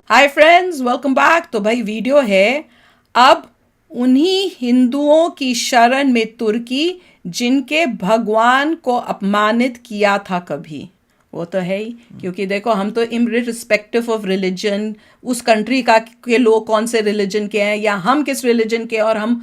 Hi friends, welcome back. तो भाई video है अब उन्हीं हिंदुओं की शरण में तुर्की जिनके भगवान को अपमानित किया था कभी। वो तो है ही, क्योंकि देखो हम तो इरिस्पेक्टिव ऑफ रिलीजन उस कंट्री का के लोग कौन से रिलीजन के हैं या हम किस रिलीजन के और हम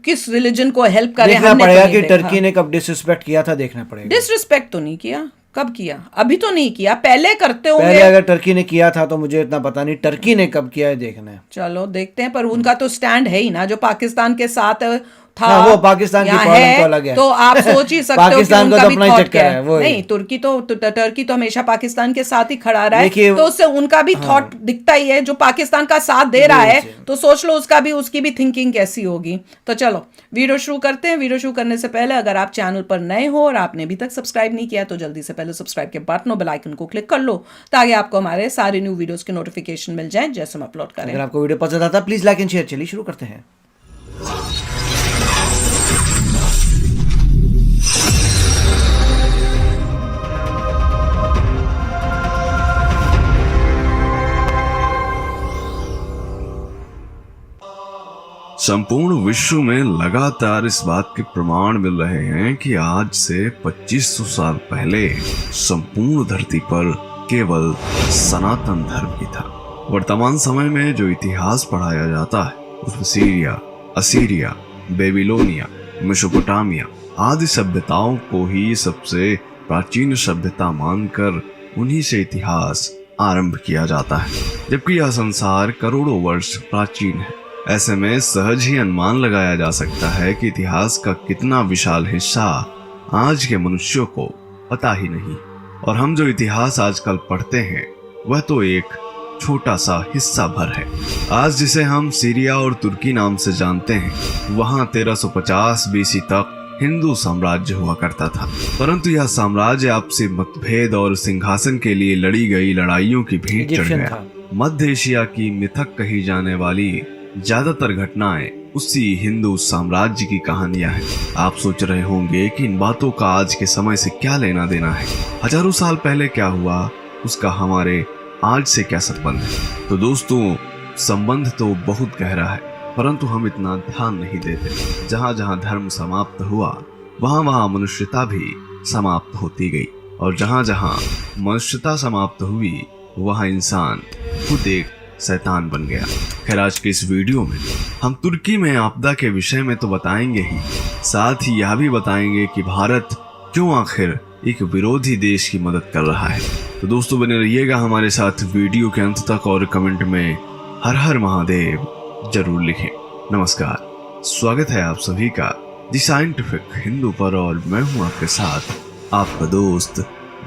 किस रिलीजन को हेल्प करें, देखना हमने तो पड़ेगा नहीं कि देखा। टर्की ने कब डिसरिस्पेक्ट किया था, देखना पड़ेगा। डिसरिस्पेक्ट तो नहीं किया, कब किया? अभी तो नहीं किया, पहले करते पहले होंगे। अगर टर्की ने किया था तो मुझे इतना पता नहीं, टर्की ने कब किया है देखना है। चलो देखते हैं, पर उनका तो स्टैंड है ही ना, जो पाकिस्तान के साथ था। हाँ, वो पाकिस्तान की यहाँ प्रॉब्लम तो अलग है। तो आप सोच ही सकते हो कि पाकिस्तान का उनका तो भी अपना ही थॉट चक्कर क्या है, है। वही। नहीं, टर्की तो हमेशा पाकिस्तान के साथ ही खड़ा रहा है, देखिए, तो उससे उनका भी थॉट दिखता ही है। जो पाकिस्तान का साथ दे रहा है तो सोच लो उसकी भी थिंकिंग कैसी होगी। तो चलो वीडियो शुरू करते हैं। वीडियो शुरू करने से पहले अगर आप चैनल पर नए हो और आपने अभी तक सब्सक्राइब नहीं किया तो जल्दी से पहले सब्सक्राइब के बटन और बेल आइकन को क्लिक कर लो, ताकि आपको हमारे सारे न्यू वीडियोस के नोटिफिकेशन मिल जाएं जैसे हम अपलोड करें। अगर आपको वीडियो पसंद आता है प्लीज लाइक एंड शेयर। चलिए शुरू करते हैं। संपूर्ण विश्व में लगातार इस बात के प्रमाण मिल रहे हैं कि आज से 2500 साल पहले संपूर्ण धरती पर केवल सनातन धर्म ही था। वर्तमान समय में जो इतिहास पढ़ाया जाता है उसमें सीरिया, असीरिया, बेबीलोनिया, मेसोपोटामिया आदि सभ्यताओं को ही सबसे प्राचीन सभ्यता मानकर उन्हीं से इतिहास आरंभ किया जाता है, जबकि यह संसार करोड़ों वर्ष प्राचीन है। ऐसे में सहज ही अनुमान लगाया जा सकता है कि इतिहास का कितना विशाल हिस्सा आज के मनुष्यों को पता ही नहीं, और हम जो इतिहास आजकल पढ़ते हैं वह तो एक छोटा सा हिस्सा भर है। आज जिसे हम सीरिया और तुर्की नाम से जानते हैं, वहां 1350 बीसी तक हिंदू साम्राज्य हुआ करता था, परंतु यह साम्राज्य आपसी मतभेद और सिंहासन के लिए लड़ी गई लड़ाइयों की भेंट चढ़ गया। मध्य एशिया की मिथक कही जाने वाली ज्यादातर घटनाएं उसी हिंदू साम्राज्य की कहानियां हैं। आप सोच रहे होंगे कि इन बातों का आज के समय से क्या लेना देना है, हजारों साल पहले क्या हुआ उसका हमारे आज से क्या संबंध है। तो दोस्तों, संबंध तो बहुत गहरा है, परंतु हम इतना ध्यान नहीं देते। जहां जहां धर्म समाप्त हुआ वहां वहां मनुष्यता भी समाप्त होती गई, और जहां जहां मनुष्यता समाप्त हुई वहां इंसान खुद एक शैतान बन गया। खैर, आज के इस वीडियो में हम तुर्की में आपदा के विषय में तो बताएंगे ही, साथ ही यह भी बताएंगे कि भारत क्यों आखिर एक विरोधी देश की मदद कर रहा है। तो दोस्तों बने रहिएगा हमारे साथ वीडियो के अंत तक, और कमेंट में हर हर महादेव जरूर लिखें। नमस्कार, स्वागत है आप सभी का दी साइंटिफिक हिंदू पर, और मैं हूं आपके साथ आपका दोस्त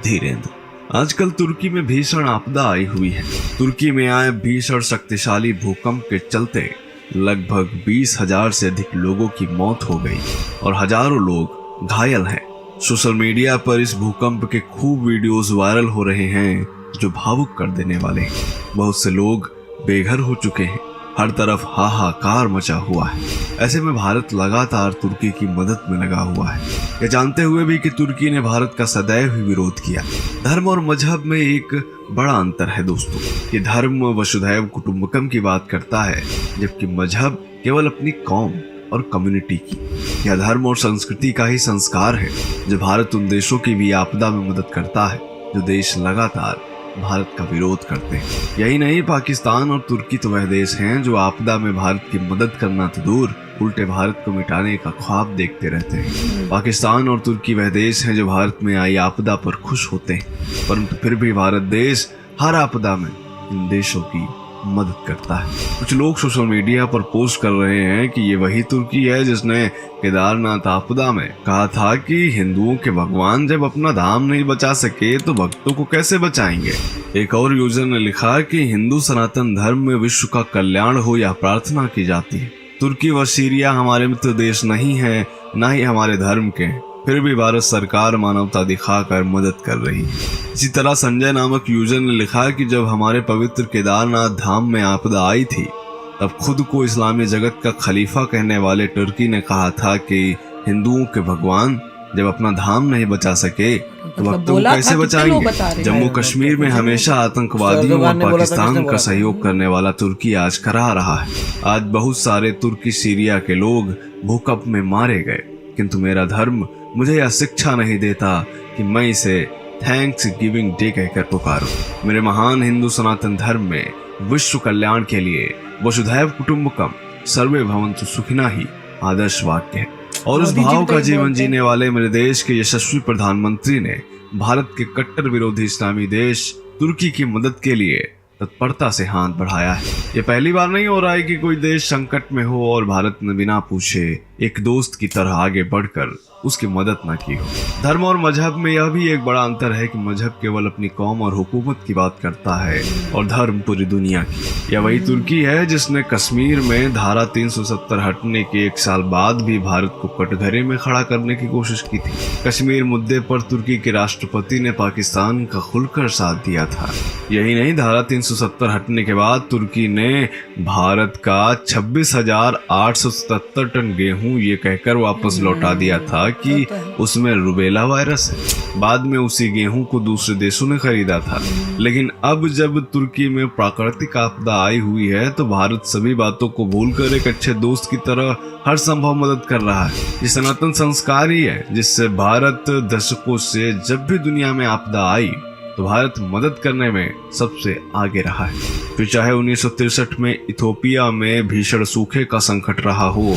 धीरेन्द्र। आजकल तुर्की में भीषण आपदा आई हुई है। तुर्की में आए भीषण शक्तिशाली भूकंप के चलते लगभग 20,000 से अधिक लोगों की मौत हो गई और हजारों लोग घायल हैं। सोशल मीडिया पर इस भूकंप के खूब वीडियोस वायरल हो रहे हैं जो भावुक कर देने वाले हैं। बहुत से लोग बेघर हो चुके हैं, हर तरफ हाहाकार मचा हुआ है। ऐसे में भारत लगातार तुर्की की मदद में लगा हुआ है, यह जानते हुए भी कि तुर्की ने भारत का सदैव ही विरोध किया। धर्म और मजहब में एक बड़ा अंतर है दोस्तों, कि धर्म वसुधैव कुटुंबकम की बात करता है, जबकि मजहब केवल अपनी कौम और कम्युनिटी की। यह धर्म और संस्कृति का ही संस्कार है जो भारत उन देशों की भी आपदा में मदद करता है जो देश लगातार भारत का विरोध करते हैं। यही नहीं, पाकिस्तान और तुर्की तो वह देश हैं जो आपदा में भारत की मदद करना तो दूर, उल्टे भारत को मिटाने का ख्वाब देखते रहते हैं। पाकिस्तान और तुर्की वह देश हैं जो भारत में आई आपदा पर खुश होते हैं, परंतु फिर भी भारत देश हर आपदा में इन देशों की मदद करता है। कुछ लोग सोशल मीडिया पर पोस्ट कर रहे हैं कि ये वही तुर्की है जिसने केदारनाथ आपदा में कहा था कि हिंदुओं के भगवान जब अपना धाम नहीं बचा सके तो भक्तों को कैसे बचाएंगे। एक और यूजर ने लिखा कि हिंदू सनातन धर्म में विश्व का कल्याण हो या प्रार्थना की जाती है। तुर्की व सीरिया हमारे मित्र देश नहीं है, न ही हमारे धर्म के, फिर भी भारत सरकार मानवता दिखाकर मदद कर रही है। इसी तरह संजय नामक यूजर ने लिखा कि जब हमारे पवित्र केदारनाथ धाम में आपदा आई थी तब खुद को इस्लामी जगत का खलीफा कहने वाले तुर्की ने कहा था कि हिंदुओं के भगवान जब अपना धाम नहीं बचा सके तो मतलब वक्त को बोला था, कैसे कितने लोग बता बचाएंगे। रहे जम्मू हैं? कश्मीर में हमेशा आतंकवादियों और एर्दोगान ने बोला था, पाकिस्तान किसने का बोला था? सहयोग करने वाला तुर्की आज करा रहा है। आज बहुत सारे तुर्की सीरिया के लोग भूकंप में मारे गए, किंतु मेरा धर्म मुझे यह शिक्षा नहीं देता कि मैं इसे थैंक्स गिविंग डे कहकर पुकारूं। मेरे महान हिंदू सनातन धर्म में विश्व कल्याण के लिए वसुधैव कुटुंबकम सर्वे भवन्तु सुखिनः ही आदर्श वाक्य है, और उस मोदी जी भाव भी तो का एक जीवन बोलते हैं। जीने वाले मेरे देश के यशस्वी प्रधानमंत्री ने भारत के कट्टर विरोधी इस्लामी देश तुर्की की मदद के लिए तत्परता से हाथ बढ़ाया है। ये पहली बार नहीं हो रहा है कि कोई देश संकट में हो और भारत ने बिना पूछे एक दोस्त की तरह आगे बढ़कर उसकी मदद न की हो। धर्म और मजहब में यह भी एक बड़ा अंतर है कि मजहब केवल अपनी कौम और हुकूमत की बात करता है और धर्म पूरी दुनिया की। यह वही तुर्की है जिसने कश्मीर में धारा 370 हटने के 1 साल बाद भी भारत को कटघरे में खड़ा करने की कोशिश की थी। कश्मीर मुद्दे पर तुर्की के राष्ट्रपति ने पाकिस्तान का खुलकर साथ दिया था। यही नहीं, धारा 370 हटने के बाद तुर्की ने भारत का 26,877 टन गेहूं ये कहकर वापस लौटा दिया था कि उसमें रुबेला वायरस है। बाद में उसी गेहूं को दूसरे देशों ने खरीदा था। लेकिन अब जब तुर्की में प्राकृतिक आपदा आई हुई है तो भारत सभी बातों को भूलकर एक अच्छे दोस्त की तरह हर संभव मदद कर रहा है। ये सनातन संस्कार ही है जिससे भारत दशकों से जब भी दुनिया में आपदा आई तो भारत मदद करने में सबसे आगे रहा है। फिर चाहे 1963 में इथोपिया में भीषण सूखे का संकट रहा हो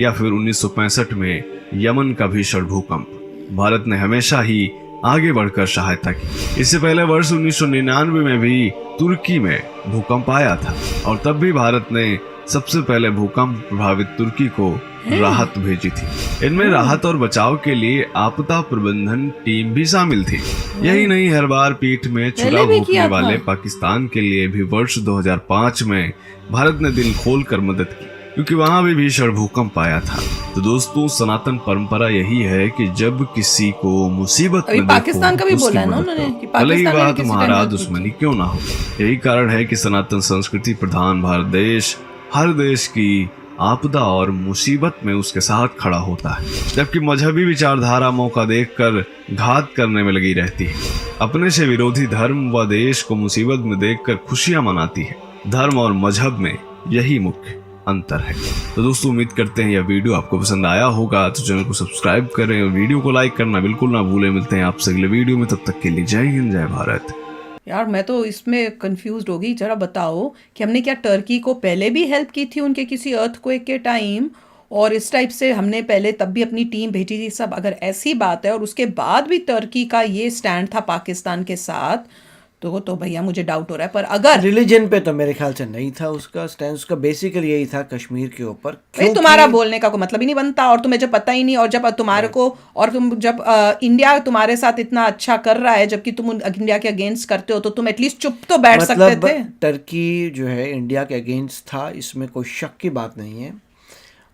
या फिर 1965 में यमन का भीषण भूकंप, भारत ने हमेशा ही आगे बढ़कर सहायता की। इससे पहले वर्ष 1999 में भी तुर्की में भूकंप आया था और तब भी भारत ने सबसे पहले भूकंप प्रभावित तुर्की को राहत भेजी थी। इनमें राहत और बचाव के लिए आपदा प्रबंधन टीम भी शामिल थी। यही नहीं, हर बार पीठ में छुरा भी भोंकने किया वाले था। पाकिस्तान के लिए भी वर्ष 2005 में भारत ने दिल खोलकर मदद की, क्योंकि वहां भी भीषण भूकंप आया था। तो दोस्तों, सनातन परंपरा यही है कि जब किसी को मुसीबत अभी में पाकिस्तान का भी उसकी बोला है ना मदद उन्होंने करो, कि भले ही पाकिस्तान ने वह किसी तुम्हारा टाइम दुश्मनी क्यों ना हो। यही कारण है कि सनातन संस्कृति प्रधान भारत देश हर देश की आपदा और मुसीबत में उसके साथ खड़ा होता है, जबकि मजहबी विचारधारा मौका देखकर घात करने में लगी रहती है। अपने से विरोधी धर्म व देश को मुसीबत में देखकर खुशियां मनाती है। धर्म और मजहब में यही मुख्य अंतर है। तो दोस्तों, उम्मीद करते हैं यह वीडियो आपको पसंद आया होगा, तो चैनल को सब्सक्राइब करें और वीडियो को लाइक करना बिल्कुल ना भूलें। मिलते हैं आपसे अगले वीडियो में, तब तक के लिए जय हिंद, जय भारत। यार मैं तो इसमें कंफ्यूज हो गई। जरा बताओ कि हमने क्या टर्की को पहले भी हेल्प की थी उनके किसी अर्थक्वेक के टाइम, और इस टाइप से हमने पहले तब भी अपनी टीम भेजी थी सब। अगर ऐसी बात है और उसके बाद भी टर्की का ये स्टैंड था पाकिस्तान के साथ, तो भैया मुझे डाउट हो रहा है। पर अगर रिलीजन पे तो मेरे ख्याल से नहीं था उसका स्टैंड, उसका बेसिकली यही था कश्मीर के ऊपर। भाई तुम्हारा बोलने का कोई मतलब ही नहीं बनता, और तुम्हें जब पता ही नहीं, और जब तुम्हारे को, और तुम जब इंडिया तुम्हारे साथ इतना अच्छा कर रहा है जबकि तुम इंडिया के अगेंस्ट करते हो, तो तुम एटलीस्ट चुप तो बैठ सकते थे। टर्की जो है इंडिया के अगेंस्ट था, इसमें कोई शक की बात नहीं है,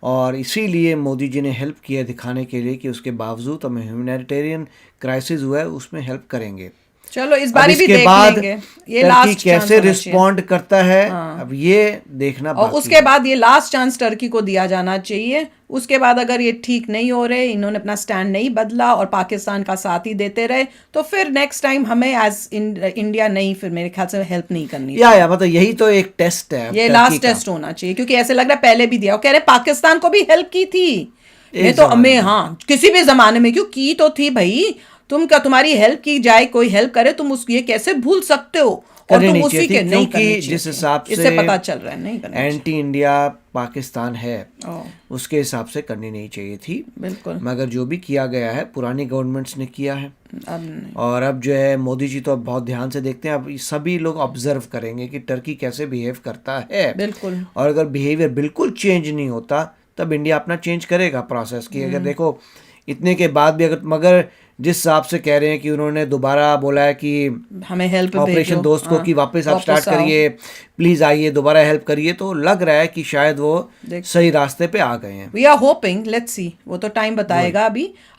और इसीलिए मोदी जी ने हेल्प किया दिखाने के लिए कि उसके बावजूद हमें ह्यूमैनिटेरियन क्राइसिस हुआ है उसमें हेल्प करेंगे। चलो इस बारी भी इसके देख बाद लेंगे, ये टर्की लास्ट कैसे रिस्पॉन्ड करता है अब ये देखना और बाकी उसके है। बाद ये लास्ट चांस टर्की को दिया जाना चाहिए। उसके बाद अगर ये ठीक नहीं हो रहे, इन्होंने अपना स्टैंड नहीं बदला और पाकिस्तान का साथ ही देते रहे, तो फिर नेक्स्ट टाइम हमें एज इंडिया नहीं, फिर मेरे ख्याल से हेल्प नहीं करनी चाहिए। या मतलब यही तो एक टेस्ट है ये टर्की लास्ट का। टेस्ट होना चाहिए, क्योंकि ऐसे लग रहा है पहले भी दिया। वो कह रहे पाकिस्तान को भी हेल्प की थी, मैं तो जमाने में। हाँ किसी भी जमाने में क्यों की तो थी भाई। तुम क्या, तुम्हारी हेल्प की जाए, कोई हेल्प करे, तुम उस ये कैसे भूल सकते हो? और करनी तुम नहीं उसी चाहिए के थी, नहीं क्योंकि करनी चाहिए जिस थी। हिसाब से इससे पता चल रहा है नहीं करनी चाहिए। एंटी इंडिया पाकिस्तान है ओ, उसके हिसाब से करनी नहीं चाहिए थी, बिल्कुल। मगर जो भी किया गया है पुरानी गवर्नमेंट्स ने किया है। अब नहीं। और अब जो है मोदी जी तो अब बहुत ध्यान से देखते हैं, अब सभी लोग ऑब्जर्व करेंगे कि टर्की कैसे बिहेव करता है। बिल्कुल। और अगर बिहेवियर बिल्कुल चेंज नहीं होता तब इंडिया अपना चेंज करेगा प्रोसेस की। अगर देखो इतने के बाद भी अगर, मगर जिस हिसाब से कह रहे हैं कि उन्होंने दोबारा बोला है कि हमें हेल्प ऑपरेशन दोस्त को कि वापस आप स्टार्ट करिए, प्लीज आइए दोबारा हेल्प करिए, तो लग रहा है कि शायद वो सही रास्ते पे आ गए हैं। We are hoping, let's see, वो तो टाइम बताएगा।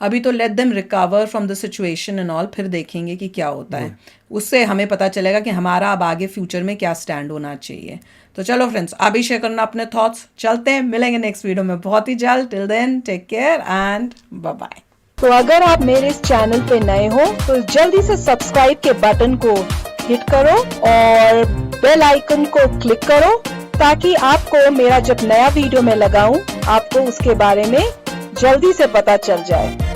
अभी तो let them recover from the situation and all, फिर देखेंगे कि क्या होता है। उससे हमें पता चलेगा कि हमारा अब आगे फ्यूचर में क्या स्टैंड होना चाहिए। तो चलो फ्रेंड्स, आप भी शेयर करना अपने थॉट्स। चलते हैं, मिलेंगे नेक्स्ट वीडियो में बहुत ही जल्द। Till then take care and bye bye. तो अगर आप मेरे इस चैनल पे नए हो तो जल्दी से सब्सक्राइब के बटन को हिट करो और बेल आइकन को क्लिक करो ताकि आपको मेरा जब नया वीडियो मैं लगाऊं आपको उसके बारे में जल्दी से पता चल जाए।